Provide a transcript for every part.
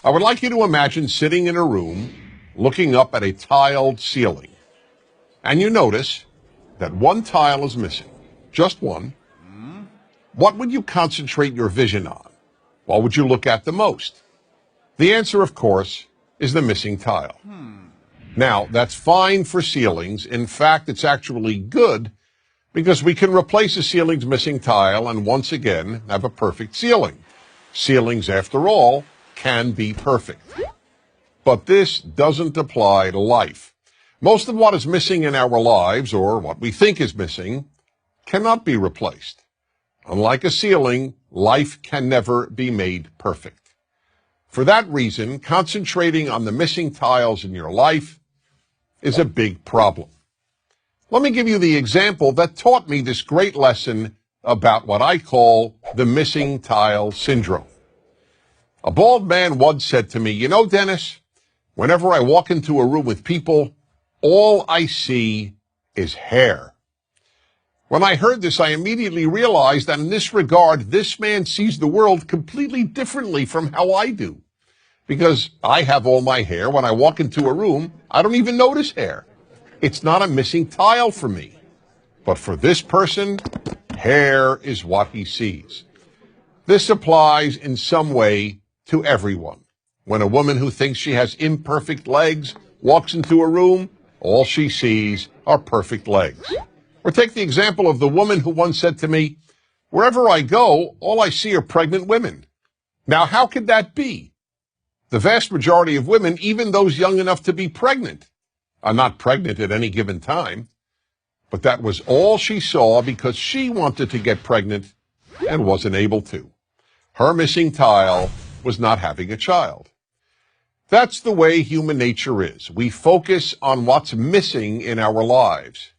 I would like you to imagine sitting in a room looking up at a tiled ceiling, and you notice that one tile is missing, just one. What would you concentrate your vision on? What would you look at the most? The answer, of course, is the missing tile. Now, that's fine for ceilings. In fact, it's actually good because we can replace a ceiling's missing tile and once again have a perfect ceiling. Ceilings, after all, can be perfect. But this doesn't apply to life. Most of what is missing in our lives, or what we think is missing, cannot be replaced. Unlike a ceiling, life can never be made perfect. For that reason, concentrating on the missing tiles in your life is a big problem. Let me give you the example that taught me this great lesson about what I call the missing tile syndrome. A bald man once said to me, "You know, Dennis, whenever I walk into a room with people, all I see is hair." When I heard this, I immediately realized that in this regard, this man sees the world completely differently from how I do. Because I have all my hair. When I walk into a room, I don't even notice hair. It's not a missing tile for me. But for this person, hair is what he sees. This applies in some way to everyone. When a woman who thinks she has imperfect legs walks into a room, all she sees are perfect legs. Or take the example of the woman who once said to me, "Wherever I go, all I see are pregnant women." Now, how could that be? The vast majority of women, even those young enough to be pregnant, are not pregnant at any given time. But that was all she saw because she wanted to get pregnant and wasn't able to. Her missing tile was not having a child. That's the way human nature is. We focus on what's missing in our lives.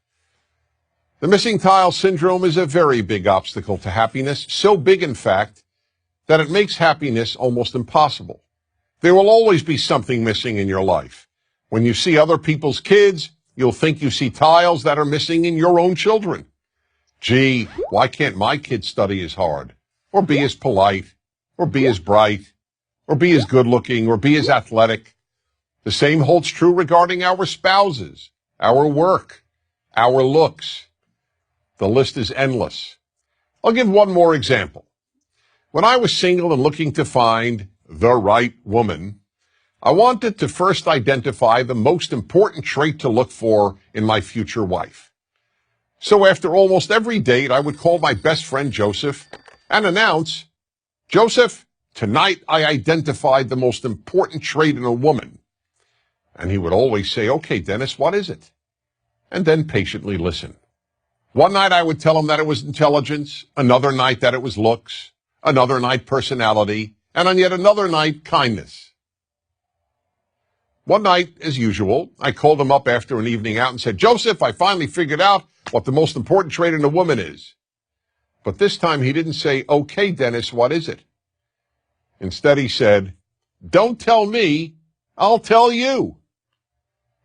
The missing tile syndrome is a very big obstacle to happiness, so big, in fact, that it makes happiness almost impossible. There will always be something missing in your life. When you see other people's kids, you'll think you see tiles that are missing in your own children. Gee, why can't my kid study as hard, or be as polite, or be as bright, or be as good-looking, or be as athletic? The same holds true regarding our spouses, our work, our looks. The list is endless. I'll give one more example. When I was single and looking to find the right woman, I wanted to first identify the most important trait to look for in my future wife. So after almost every date, I would call my best friend Joseph and announce, "Joseph, tonight I identified the most important trait in a woman." And he would always say, "Okay, Dennis, what is it?" And then patiently listen. One night I would tell him that it was intelligence, another night that it was looks, another night personality, and on yet another night kindness. One night, as usual, I called him up after an evening out and said, "Joseph, I finally figured out what the most important trait in a woman is." But this time he didn't say, "Okay, Dennis, what is it?" Instead he said, "Don't tell me, I'll tell you."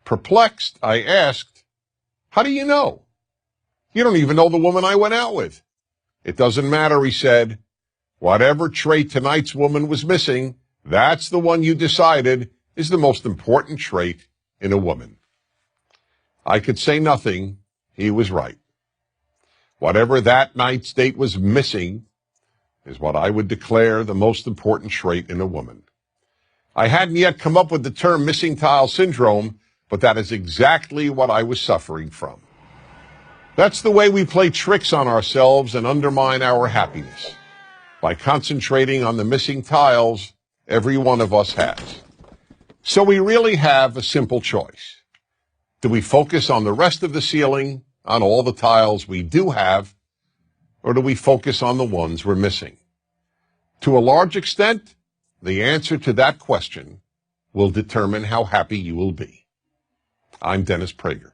Perplexed, I asked, "How do you know? You don't even know the woman I went out with." "It doesn't matter," he said. "Whatever trait tonight's woman was missing, that's the one you decided is the most important trait in a woman." I could say nothing. He was right. Whatever that night's date was missing is what I would declare the most important trait in a woman. I hadn't yet come up with the term missing tile syndrome, but that is exactly what I was suffering from. That's the way we play tricks on ourselves and undermine our happiness, by concentrating on the missing tiles every one of us has. So we really have a simple choice. Do we focus on the rest of the ceiling, on all the tiles we do have, or do we focus on the ones we're missing? To a large extent, the answer to that question will determine how happy you will be. I'm Dennis Prager.